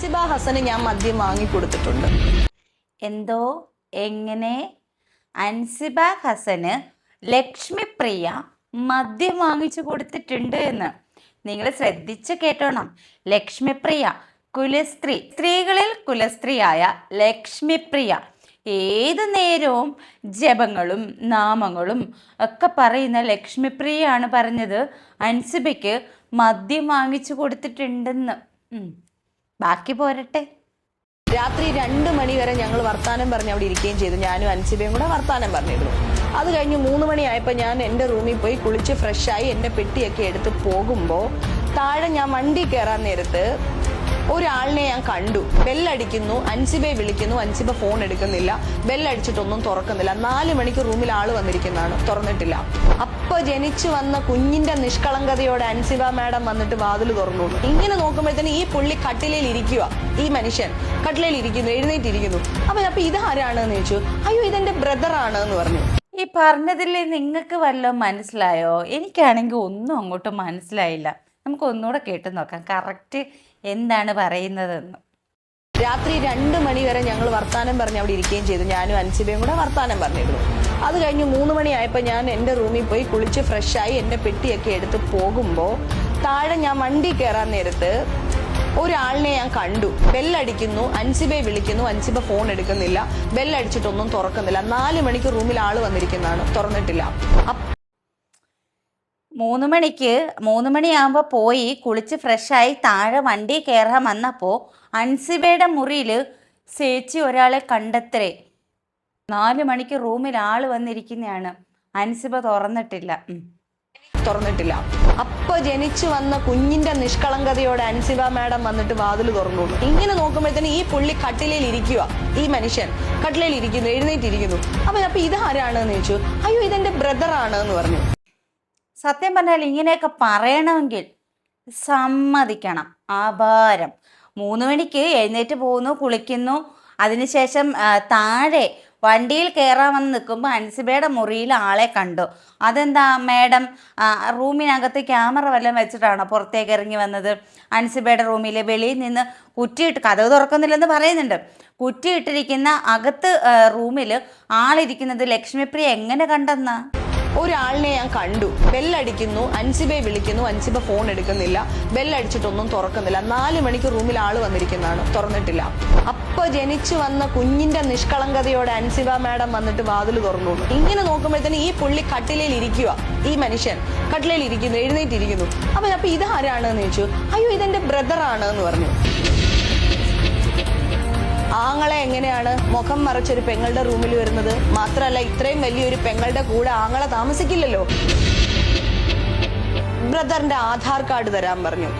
അൻസിബ ഹസന് ഞാൻ മദ്യം വാങ്ങിക്കൊടുത്തിട്ടുണ്ട്. എന്തോ എങ്ങനെ? അൻസിബ ഹസന് ലക്ഷ്മിപ്രിയ മദ്യം വാങ്ങിച്ചു കൊടുത്തിട്ടുണ്ട് എന്ന് നിങ്ങൾ ശ്രദ്ധിച്ച് കേട്ടോണം. ലക്ഷ്മിപ്രിയ കുലസ്ത്രീ, സ്ത്രീകളിൽ കുലസ്ത്രീയായ ലക്ഷ്മിപ്രിയ ഏത് നേരവും ജപങ്ങളും നാമങ്ങളും ഒക്കെ പറയുന്ന ലക്ഷ്മിപ്രിയയാണ് പറഞ്ഞത് അൻസിബയ്ക്ക് മദ്യം വാങ്ങിച്ചു കൊടുത്തിട്ടുണ്ടെന്ന്. ബാക്കി പോരട്ടെ. രാത്രി 2 മണി വരെ ഞങ്ങൾ വർത്താനം പറഞ്ഞ് അവിടെ ഇരിക്കുകയും ചെയ്തു. ഞാനും അൻസിബയും കൂടെ വർത്താനം പറഞ്ഞിരുന്നു. അത് കഴിഞ്ഞ് 3 മണിയായപ്പോൾ ഞാൻ എൻ്റെ റൂമിൽ പോയി കുളിച്ച് ഫ്രഷായി എൻ്റെ പെട്ടിയൊക്കെ എടുത്ത് പോകുമ്പോൾ താഴെ ഞാൻ വണ്ടി കയറാൻ നേരത്ത് ഒരാളിനെ ഞാൻ കണ്ടു. ബെല്ലടിക്കുന്നു, അൻസിബയെ വിളിക്കുന്നു, അൻസിബ ഫോൺ എടുക്കുന്നില്ല. ബെല്ലടിച്ചിട്ടൊന്നും തുറക്കുന്നില്ല. 4 മണിക്ക് റൂമിൽ ആള് വന്നിരിക്കുന്നതാണ്, തുറന്നിട്ടില്ല. അപ്പൊ ജനിച്ചു വന്ന കുഞ്ഞിന്റെ നിഷ്കളങ്കതയോടെ അൻസിബ മാഡം വന്നിട്ട് വാതിൽ തുറന്നു. ഇങ്ങനെ നോക്കുമ്പോഴത്തേന് ഈ പുള്ളി കട്ടിലയിൽ ഇരിക്കുക, ഈ മനുഷ്യൻ കട്ടിലയിൽ ഇരിക്കുന്നു, എഴുന്നേറ്റിരിക്കുന്നു. അപ്പൊ ഇതാരാണെന്ന് ചോദിച്ചു. അയ്യോ, ഇതെന്റെ ബ്രദറാണ് എന്ന് പറഞ്ഞു. ഈ പറഞ്ഞതിൽ നിങ്ങൾക്ക് വല്ലതും മനസ്സിലായോ? എനിക്കാണെങ്കിൽ ഒന്നും അങ്ങോട്ട് മനസ്സിലായില്ല. നമുക്ക് ഒന്നുകൂടെ കേട്ട് നോക്കാം കറക്റ്റ് എന്താണ് പറയുന്നതെന്ന്. രാത്രി 2 മണി വരെ ഞങ്ങൾ വർത്താനം പറഞ്ഞ് അവിടെ ഇരിക്കുകയും ചെയ്തു. ഞാനും അൻസിബയും കൂടെ വർത്താനം പറഞ്ഞിരുന്നു. അത് കഴിഞ്ഞ് 3 മണിയായപ്പോൾ ഞാൻ എൻ്റെ റൂമിൽ പോയി കുളിച്ച് ഫ്രഷായി എൻ്റെ പെട്ടിയൊക്കെ എടുത്ത് പോകുമ്പോൾ താഴെ ഞാൻ വണ്ടി കയറാൻ നേരത്ത് ഒരാളിനെ ഞാൻ കണ്ടു. ബെല്ലടിക്കുന്നു, അൻസിബയെ വിളിക്കുന്നു, അൻസിബ ഫോൺ എടുക്കുന്നില്ല. ബെല്ലടിച്ചിട്ടൊന്നും തുറക്കുന്നില്ല. 4 മണിക്ക് റൂമിൽ ആള് വന്നിരിക്കുന്നതാണ്, തുറന്നിട്ടില്ല. 3 മണിയാകുമ്പോൾ പോയി കുളിച്ച് ഫ്രഷായി താഴെ വണ്ടി കയറാൻ വന്നപ്പോൾ അൻസിബയുടെ മുറിയിൽ ചേച്ചി ഒരാളെ കണ്ടെത്തരേ. 4 മണിക്ക് റൂമിൽ ആൾ വന്നിരിക്കുന്നതാണ്. അൻസിബ തുറന്നിട്ടില്ല. അപ്പൊ ജനിച്ചു വന്ന കുഞ്ഞിന്റെ നിഷ്കളങ്കതയോടെ അൻസിബ മാഡം വന്നിട്ട് വാതിൽ തുറന്നു. ഇങ്ങനെ നോക്കുമ്പോഴത്തേന് ഈ പുള്ളി കട്ടിലയിൽ ഇരിക്കുക, ഈ മനുഷ്യൻ കട്ടിലയിൽ ഇരിക്കുന്നു, എഴുന്നേറ്റിരിക്കുന്നു. അപ്പൊ ഇതാരാണെന്ന് ചോദിച്ചു. അയ്യോ, ഇതെന്റെ ബ്രദറാണ് എന്ന് പറഞ്ഞു. സത്യം പറഞ്ഞാൽ ഇങ്ങനെയൊക്കെ പറയണമെങ്കിൽ സമ്മതിക്കണം. ആഭാരം. 3 മണിക്ക് എഴുന്നേറ്റ് പോകുന്നു, കുളിക്കുന്നു. അതിനുശേഷം താഴെ വണ്ടിയിൽ കയറാൻ വന്ന് നിൽക്കുമ്പോൾ അൻസിബയുടെ മുറിയിൽ ആളെ കണ്ടു. അതെന്താ മാഡം റൂമിനകത്ത് ക്യാമറ വല്ലതും വെച്ചിട്ടാണോ പുറത്തേക്ക് ഇറങ്ങി വന്നത്? അൻസിബയുടെ റൂമിൽ വെളിയിൽ നിന്ന് കുറ്റിയിട്ട് കതവ് തുറക്കുന്നില്ലെന്ന് പറയുന്നുണ്ട്. കുറ്റിയിട്ടിരിക്കുന്ന അകത്ത് റൂമിൽ ആളിരിക്കുന്നത് ലക്ഷ്മിപ്രിയ എങ്ങനെ കണ്ടെന്നാ? ഒരാളിനെ ഞാൻ കണ്ടു. ബെല്ലടിക്കുന്നു, അൻസിബയെ വിളിക്കുന്നു, അൻസിബ ഫോൺ എടുക്കുന്നില്ല. ബെല്ലടിച്ചിട്ടൊന്നും തുറക്കുന്നില്ല. 4 മണിക്ക് റൂമിൽ ആള് വന്നിരിക്കുന്നതാണ്, തുറന്നിട്ടില്ല. അപ്പൊ ജനിച്ചു വന്ന കുഞ്ഞിന്റെ നിഷ്കളങ്കതയോടെ അൻസിബ മാഡം വന്നിട്ട് വാതിൽ തുറന്നു. ഇങ്ങനെ നോക്കുമ്പോഴത്തേന് ഈ പുള്ളി കട്ടിലയിൽ ഇരിക്കുക, ഈ മനുഷ്യൻ കട്ടിലയിൽ ഇരിക്കുന്നു, എഴുന്നേറ്റിരിക്കുന്നു. അപ്പൊ ഇതാരാണെന്ന് ചോദിച്ചു. അയ്യോ, ഇതെന്റെ ബ്രദറാണ് എന്ന് പറഞ്ഞു. ആങ്ങളെ എങ്ങനെയാണ് മുഖം മറച്ചൊരു പെങ്ങളുടെ റൂമിൽ വരുന്നത്? മാത്രമല്ല, ഇത്രയും വലിയൊരു പെങ്ങളുടെ കൂടെ ആങ്ങളെ താമസിക്കില്ലല്ലോ. ബ്രദറിന്റെ ആധാർ കാർഡ് തരാൻ പറഞ്ഞു.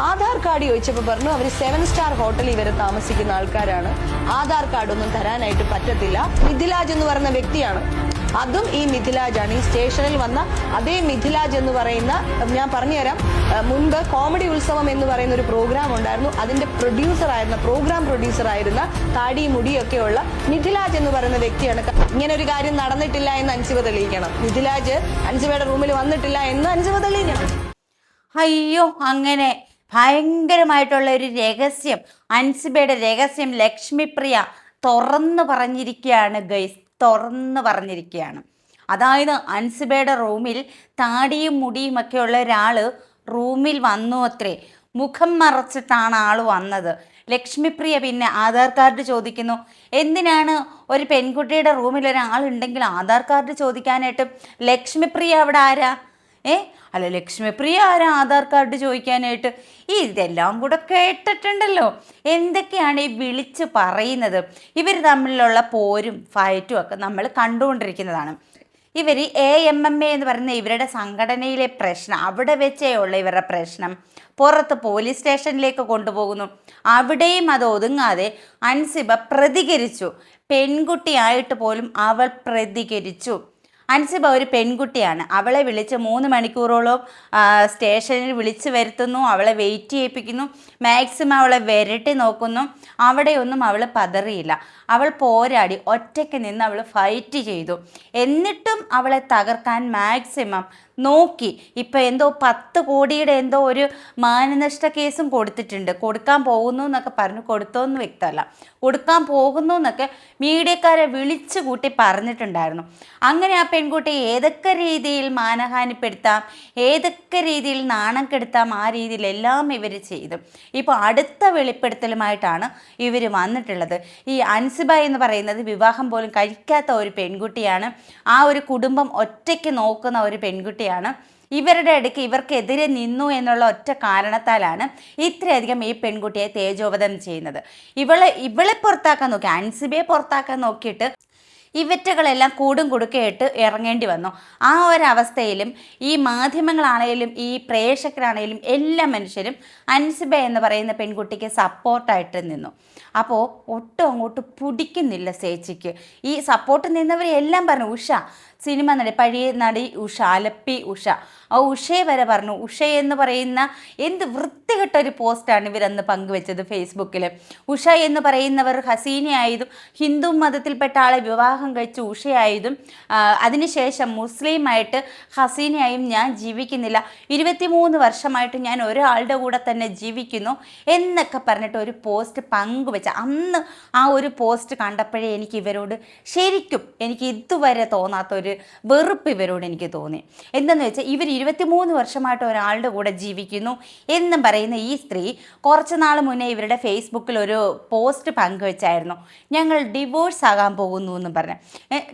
ആധാർ കാർഡ് ചോദിച്ചപ്പോൾ പറഞ്ഞു അവർ 7 സ്റ്റാർ ഹോട്ടലിൽ ഇവരെ താമസിക്കുന്ന ആൾക്കാരാണ്, ആധാർ കാർഡ് ഒന്നും തരാനായിട്ട് പറ്റത്തില്ല. മിഥിലാജ് എന്ന് പറയുന്ന വ്യക്തിയാണ്. അതും ഈ മിഥിലാജാണ്. ഈ സ്റ്റേഷനിൽ വന്ന അതേ മിഥിലാജ് എന്ന് പറയുന്ന, ഞാൻ പറഞ്ഞുതരാം, മുൻപ് കോമഡി ഉത്സവം എന്ന് പറയുന്ന ഒരു പ്രോഗ്രാം ഉണ്ടായിരുന്നു. അതിന്റെ പ്രോഗ്രാം പ്രൊഡ്യൂസർ ആയിരുന്ന താടി മുടിയൊക്കെയുള്ള മിഥിലാജ് എന്ന് പറയുന്ന വ്യക്തിയാണ്. ഇങ്ങനെ ഒരു കാര്യം നടന്നിട്ടില്ല എന്ന് അൻസിബ തെളിയിക്കണം. മിഥിലാജ് അൻസിബയുടെ റൂമിൽ വന്നിട്ടില്ല എന്ന് അൻസിബ തെളിയിക്കണം. അയ്യോ, അങ്ങനെ ഭയങ്കരമായിട്ടുള്ള ഒരു രഹസ്യം, അൻസിബയുടെ രഹസ്യം ലക്ഷ്മിപ്രിയ തുറന്നു പറഞ്ഞിരിക്കുകയാണ് ഗൈസ്, തുറന്നു പറഞ്ഞിരിക്കുകയാണ്. അതായത് അൻസിബയുടെ റൂമിൽ താടിയും മുടിയും ഒക്കെ ഉള്ള ഒരാൾ റൂമിൽ വന്നു അത്രേ. മുഖം മറച്ചിട്ടാണ് ആൾ വന്നത്. ലക്ഷ്മിപ്രിയ പിന്നെ ആധാർ കാർഡ് ചോദിക്കുന്നു. എന്തിനാണ് ഒരു പെൺകുട്ടിയുടെ റൂമിൽ ഒരാളുണ്ടെങ്കിൽ ആധാർ കാർഡ് ചോദിക്കാനായിട്ട്? ലക്ഷ്മിപ്രിയ അവിടെ ആരാ? അല്ല, ലക്ഷ്മിപ്രിയ ആരാ ആധാർ കാർഡ് ചോദിക്കാനായിട്ട്? ഇതെല്ലാം കൂടെ കേട്ടിട്ടുണ്ടല്ലോ. എന്തൊക്കെയാണ് ഈ വിളിച്ച് പറയുന്നത്? ഇവർ തമ്മിലുള്ള പോരും ഫൈറ്റും ഒക്കെ നമ്മൾ കണ്ടുകൊണ്ടിരിക്കുന്നതാണ്. ഇവർ AMMA എന്ന് പറയുന്ന ഇവരുടെ സംഘടനയിലെ പ്രശ്നം, അവിടെ വെച്ചേ ഉള്ള ഇവരുടെ പ്രശ്നം പുറത്ത് പോലീസ് സ്റ്റേഷനിലേക്ക് കൊണ്ടുപോകുന്നു. അവിടെയും അത് ഒതുങ്ങാതെ അൻസിബ പ്രതികരിച്ചു. പെൺകുട്ടിയായിട്ട് പോലും അവൾ പ്രതികരിച്ചു. അൻസിബ ഒരു പെൺകുട്ടിയാണ്. അവളെ വിളിച്ച് 3 മണിക്കൂറോളം സ്റ്റേഷനിൽ വിളിച്ച് വരുത്തുന്നു. അവളെ വെയിറ്റ് ചെയ്യിപ്പിക്കുന്നു. മാക്സിമം അവളെ വിരട്ടി നോക്കുന്നു. അവിടെയൊന്നും അവൾ പതറിയില്ല. അവൾ പോരാടി, ഒറ്റയ്ക്ക് നിന്ന് അവൾ ഫൈറ്റ് ചെയ്തു. എന്നിട്ടും അവളെ തകർക്കാൻ മാക്സിമം നോക്കി. ഇപ്പം എന്തോ 10 കോടിയുടെ എന്തോ ഒരു മാനനഷ്ട കേസും കൊടുത്തിട്ടുണ്ട്. കൊടുക്കാൻ പോകുന്നു എന്നൊക്കെ പറഞ്ഞു, കൊടുത്തോന്ന് വ്യക്തമല്ല, കൊടുക്കാൻ പോകുന്നു എന്നൊക്കെ മീഡിയക്കാരെ വിളിച്ചു കൂട്ടി പറഞ്ഞിട്ടുണ്ടായിരുന്നു. അങ്ങനെ ആ പെൺകുട്ടി ഏതൊക്കെ രീതിയിൽ മാനഹാനിപ്പെടുത്താം, ഏതൊക്കെ രീതിയിൽ നാണം കെടുത്താം, ആ രീതിയിലെല്ലാം ഇവർ ചെയ്തു. ഇപ്പോൾ അടുത്ത വെളിപ്പെടുത്തലുമായിട്ടാണ് ഇവർ വന്നിട്ടുള്ളത്. ഈ അൻസിബ എന്ന് പറയുന്നത് വിവാഹം പോലും കഴിക്കാത്ത ഒരു പെൺകുട്ടിയാണ്. ആ ഒരു കുടുംബം ഒറ്റയ്ക്ക് നോക്കുന്ന ഒരു പെൺകുട്ടിയാണ്. ഇവരുടെ ഇടയ്ക്ക് ഇവർക്കെതിരെ നിന്നു എന്നുള്ള ഒറ്റ കാരണത്താലാണ് ഇത്രയധികം ഈ പെൺകുട്ടിയെ തേജോവധം ചെയ്യുന്നത്. ഇവളെ പുറത്താക്കാൻ നോക്കി, അൻസിബയെ പുറത്താക്കാൻ നോക്കിയിട്ട് ഇവറ്റകളെല്ലാം കൂടും കുടുക്കയിട്ട് ഇറങ്ങേണ്ടി വന്നു. ആ ഒരവസ്ഥയിലും ഈ മാധ്യമങ്ങളാണേലും ഈ പ്രേക്ഷകരാണേലും എല്ലാ മനുഷ്യരും അൻസിബ എന്ന് പറയുന്ന പെൺകുട്ടിക്ക് സപ്പോർട്ടായിട്ട് നിന്നു. അപ്പോൾ ഒട്ടും അങ്ങോട്ട് പിടിക്കുന്നില്ല ചേച്ചിക്ക്. ഈ സപ്പോർട്ട് നിന്നവരെല്ലാം പറഞ്ഞു, ഉഷ സിനിമ നടി, പഴയ നടി ഉഷ, അലപ്പി ഉഷ, ആ ഉഷയെ വരെ പറഞ്ഞു. ഉഷ എന്ന് പറയുന്ന എന്ത് വൃത്തികെട്ടൊരു പോസ്റ്റാണ് ഇവരന്ന് പങ്കുവെച്ചത് ഫേസ്ബുക്കിൽ. ഉഷ എന്ന് പറയുന്നവർ ഹസീനയായതും ഹിന്ദു മതത്തിൽപ്പെട്ട ആളെ വിവാഹം കഴിച്ച് ഉഷയായതും അതിനുശേഷം മുസ്ലിമായിട്ട് ഹസീനയായും ഞാൻ ജീവിക്കുന്നില്ല, 23 വർഷമായിട്ട് ഞാൻ ഒരാളുടെ കൂടെ തന്നെ ജീവിക്കുന്നു എന്നൊക്കെ പറഞ്ഞിട്ട് ഒരു പോസ്റ്റ് പങ്കുവെച്ച. അന്ന് ആ ഒരു പോസ്റ്റ് കണ്ടപ്പോഴേ എനിക്ക് ഇവരോട് ശരിക്കും എനിക്ക് ഇതുവരെ തോന്നാത്തൊരു വെറുപ്പ് ഇവരോട് എനിക്ക് തോന്നി. എന്തെന്ന് വെച്ചാൽ ഇവർ 23 വർഷമായിട്ട് ഒരാളുടെ കൂടെ ജീവിക്കുന്നു എന്നും പറയുന്ന ഈ സ്ത്രീ കുറച്ച് നാൾ മുന്നേ ഇവരുടെ ഫേസ്ബുക്കിൽ ഒരു പോസ്റ്റ് പങ്കുവെച്ചായിരുന്നു, ഞങ്ങൾ ഡിവോഴ്സ് ആകാൻ പോകുന്നു എന്നും പറഞ്ഞ്.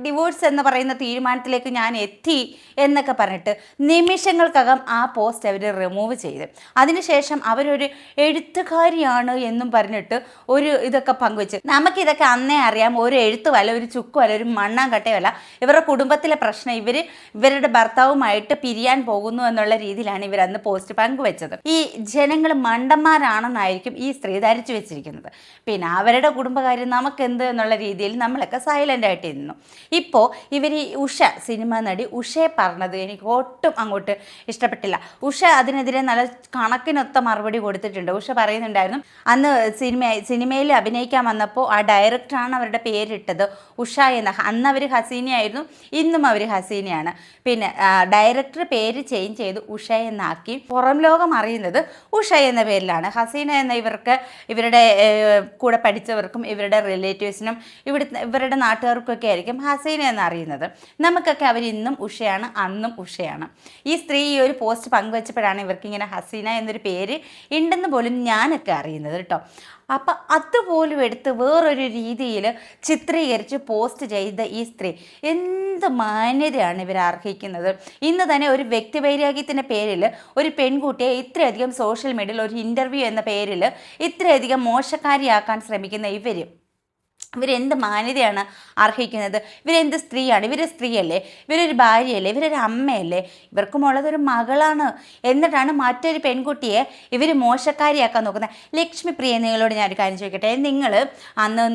ഡിവോഴ്സ് എന്ന് പറയുന്ന തീരുമാനത്തിലേക്ക് ഞാൻ എത്തി എന്നൊക്കെ പറഞ്ഞിട്ട് നിമിഷങ്ങൾക്കകം ആ പോസ്റ്റ് അവർ റിമൂവ് ചെയ്ത്, അതിനുശേഷം അവരൊരു എഴുത്തുകാരിയാണ് എന്നും പറഞ്ഞിട്ട് ഒരു ഇതൊക്കെ പങ്കുവെച്ച്. നമുക്കിതൊക്കെ അന്നേ അറിയാം, ഒരു എഴുത്തുമല്ല, ഒരു ചുക്കുമല്ല, ഒരു മണ്ണാങ്കട്ടയുമല്ല. ഇവരുടെ കുടുംബത്തിലെ പ്രശ്നം ഇവരുടെ ഭർത്താവുമായിട്ട് പിരിയാൻ പോകുന്നു എന്നുള്ള രീതിയിലാണ് ഇവർ അന്ന് പോസ്റ്റ് പങ്കുവെച്ചത്. ഈ ജനങ്ങൾ മണ്ടന്മാരാണെന്നായിരിക്കും ഈ സ്ത്രീ ധരിച്ചു വെച്ചിരിക്കുന്നത്. പിന്നെ അവരുടെ കുടുംബകാര്യം നമുക്കെന്ത് എന്നുള്ള രീതിയിൽ നമ്മളൊക്കെ സൈലൻ്റ് ആയിട്ട് നിന്നു. ഇപ്പോൾ ഇവർ ഈ ഉഷ, സിനിമ നടി ഉഷയെ പറഞ്ഞത് എനിക്ക് ഒട്ടും അങ്ങോട്ട് ഇഷ്ടപ്പെട്ടില്ല. ഉഷ അതിനെതിരെ നല്ല കണക്കിനൊത്ത മറുപടി കൊടുത്തിട്ടുണ്ട്. ഉഷ പറയുന്നുണ്ടായിരുന്നു, അന്ന് സിനിമയിൽ അഭിനയിക്കാൻ വന്നപ്പോൾ ആ ഡയറക്ടറാണ് അവരുടെ പേരിട്ടത് ഉഷ എന്ന. അന്ന് അവർ ഹസീനയായിരുന്നു, ഇന്നും അവർ ഹസീനയാണ്. പിന്നെ ഡയറക്ടർ പേര് ചേഞ്ച് ചെയ്ത് ഉഷ എന്നാക്കി. പുറം ലോകം അറിയുന്നത് ഉഷ എന്ന പേരിലാണ്. ഹസീന എന്ന ഇവരുടെ കൂടെ പഠിച്ചവർക്കും ഇവരുടെ റിലേറ്റീവ്സിനും ഇവരുടെ നാട്ടുകാർക്കൊക്കെ ആയിരിക്കും ഹസീന എന്നറിയുന്നത്. നമുക്കൊക്കെ അവർ ഇന്നും ഉഷയാണ്, അന്നും ഉഷയാണ്. ഈ സ്ത്രീ ഈ ഒരു പോസ്റ്റ് പങ്കുവെച്ചപ്പോഴാണ് ഇവർക്കിങ്ങനെ ഹസീന എന്നൊരു പേര് ഉണ്ടെന്ന് പോലും ഞാനൊക്കെ അറിയുന്നത് കേട്ടോ. അപ്പം അതുപോലും എടുത്ത് വേറൊരു രീതിയിൽ ചിത്രീകരിച്ച് പോസ്റ്റ് ചെയ്ത ഈ സ്ത്രീ എന്ത് മാന്യതയാണ് ഇവർ അർഹിക്കുന്നത്. ഇന്ന് തന്നെ ഒരു വ്യക്തിവൈരാഗ്യത്തിൻ്റെ പേരിൽ ഒരു പെൺകുട്ടിയെ ഇത്രയധികം സോഷ്യൽ മീഡിയയിൽ ഒരു ഇൻ്റർവ്യൂ എന്ന പേരിൽ ഇത്രയധികം മോശക്കാരിയാക്കാൻ ശ്രമിക്കുന്ന ഇവരെന്ത് മാന്യതയാണ് അർഹിക്കുന്നത്? ഇവരെന്ത് സ്ത്രീയാണ്? ഇവർ സ്ത്രീയല്ലേ? ഇവരൊരു ഭാര്യയല്ലേ? ഇവരൊരു അമ്മയല്ലേ? ഇവർക്കുമുള്ളതൊരു മകളാണ്. എന്നിട്ടാണ് മറ്റൊരു പെൺകുട്ടിയെ ഇവർ മോശക്കാരിയാക്കാൻ നോക്കുന്നത്. ലക്ഷ്മിപ്രിയ, നിങ്ങളോട് ഞാനൊരു കാര്യം ചോദിക്കട്ടെ.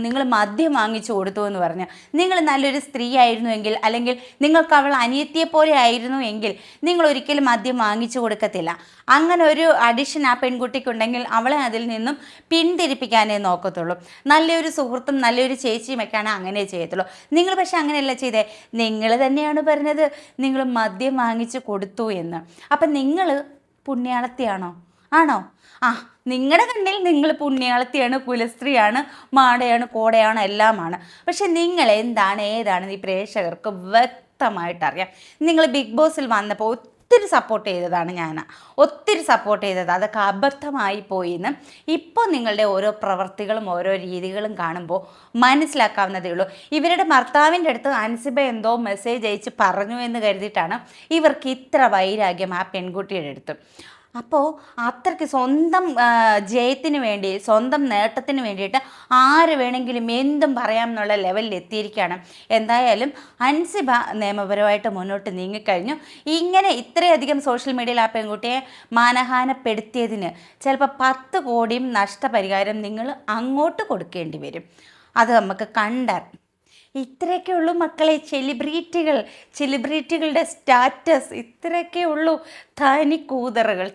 നിങ്ങൾ മദ്യം വാങ്ങിച്ചു കൊടുത്തു എന്ന് പറഞ്ഞു, നിങ്ങൾ നല്ലൊരു സ്ത്രീ ആയിരുന്നുവെങ്കിൽ, അല്ലെങ്കിൽ നിങ്ങൾക്ക് അവൾ അനിയത്തിയെപ്പോലെ ആയിരുന്നു എങ്കിൽ നിങ്ങൾ ഒരിക്കലും മദ്യം വാങ്ങിച്ചു കൊടുക്കത്തില്ല. അങ്ങനെ ഒരു അഡിഷൻ ആ പെൺകുട്ടിക്കുണ്ടെങ്കിൽ അവളെ അതിൽ നിന്നും പിന്തിരിപ്പിക്കാനേ നോക്കത്തുള്ളൂ. നല്ലൊരു സുഹൃത്തും നല്ലൊരു ചേച്ചിയുമൊക്കെയാണ് അങ്ങനെ ചെയ്യത്തുള്ളൂ. നിങ്ങൾ പക്ഷെ അങ്ങനെയല്ല ചെയ്തേ. നിങ്ങൾ തന്നെയാണ് പറഞ്ഞത് നിങ്ങൾ മദ്യം വാങ്ങിച്ചു കൊടുത്തു എന്ന്. അപ്പം നിങ്ങൾ പുണ്യാളത്തിയാണോ? ആണോ? നിങ്ങളുടെ കണ്ണിൽ നിങ്ങൾ പുണ്യാളത്തിയാണ്, കുലസ്ത്രീയാണ്, മാടയാണ്, കോടയാണ്, എല്ലാമാണ്. പക്ഷെ നിങ്ങൾ എന്താണ് ഏതാണ് ഈ പ്രേക്ഷകർക്ക് വ്യക്തമായിട്ടറിയാം. നിങ്ങൾ ബിഗ് ബോസിൽ വന്നപ്പോൾ ഒത്തിരി സപ്പോർട്ട് ചെയ്തതാണ് ഒത്തിരി സപ്പോർട്ട് ചെയ്തത്. അതൊക്കെ അബദ്ധമായി പോയിന്ന് ഇപ്പോൾ നിങ്ങളുടെ ഓരോ പ്രവർത്തികളും ഓരോ രീതികളും കാണുമ്പോൾ മനസ്സിലാക്കാവുന്നതേ ഉള്ളൂ. ഇവരുടെ ഭർത്താവിൻ്റെ അടുത്ത് അൻസിബ എന്തോ മെസ്സേജ് അയച്ച് പറഞ്ഞു എന്ന് കരുതിയിട്ടാണ് ഇവർക്ക് ഇത്ര വൈരാഗ്യം ആ പെൺകുട്ടിയുടെ അടുത്ത്. അപ്പോൾ അത്രയ്ക്ക് സ്വന്തം ജയത്തിന് വേണ്ടി, സ്വന്തം നേട്ടത്തിന് വേണ്ടിയിട്ട് ആര് വേണമെങ്കിലും എന്തും പറയാം എന്നുള്ള ലെവലിൽ എത്തിയിരിക്കുകയാണ്. എന്തായാലും അൻസിബ നിയമപരമായിട്ട് മുന്നോട്ട് നീങ്ങിക്കഴിഞ്ഞു. ഇങ്ങനെ ഇത്രയധികം സോഷ്യൽ മീഡിയയിൽ ആ പെൺകുട്ടിയെ മാനഹാനപ്പെടുത്തിയതിന് ചിലപ്പോൾ 10 കോടിയും നഷ്ടപരിഹാരം നിങ്ങൾ അങ്ങോട്ട് കൊടുക്കേണ്ടി വരും. അത് നമുക്ക് ഇത്രയൊക്കെ ഉള്ളൂ മക്കളെ സെലിബ്രിറ്റികളുടെ സ്റ്റാറ്റസ് ഇത്രയൊക്കെ ഉള്ളൂ. തനിക്കൂതറകൾ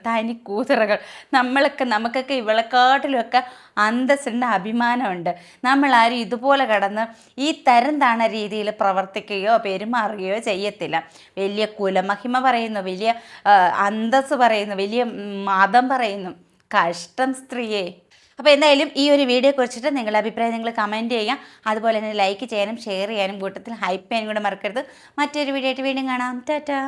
നമുക്കൊക്കെ ഇവളെക്കാട്ടിലുമൊക്കെ അന്തസ്സിൻ്റെ അഭിമാനമുണ്ട്. നമ്മളാരും ഇതുപോലെ കടന്ന് ഈ തരം താണ രീതിയിൽ പ്രവർത്തിക്കുകയോ പെരുമാറുകയോ ചെയ്യത്തില്ല. വലിയ കുലമഹിമ പറയുന്നു, വലിയ അന്തസ്സ് പറയുന്നു, വലിയ മതം പറയുന്നു. കഷ്ടം സ്ത്രീയെ. അപ്പോൾ എന്തായാലും ഈ ഒരു വീഡിയോ കുറിച്ചിട്ട് നിങ്ങളുടെ അഭിപ്രായം നിങ്ങൾ കമൻറ്റ് ചെയ്യുക. അതുപോലെ തന്നെ ലൈക്ക് ചെയ്യാനും ഷെയർ ചെയ്യാനും കൂട്ടത്തിൽ ഹൈപ്പ് ചെയ്യാനും കൂടെ മറക്കരുത്. മറ്റൊരു വീഡിയോ ആയിട്ട് വീണ്ടും കാണാം. ടാറ്റാ.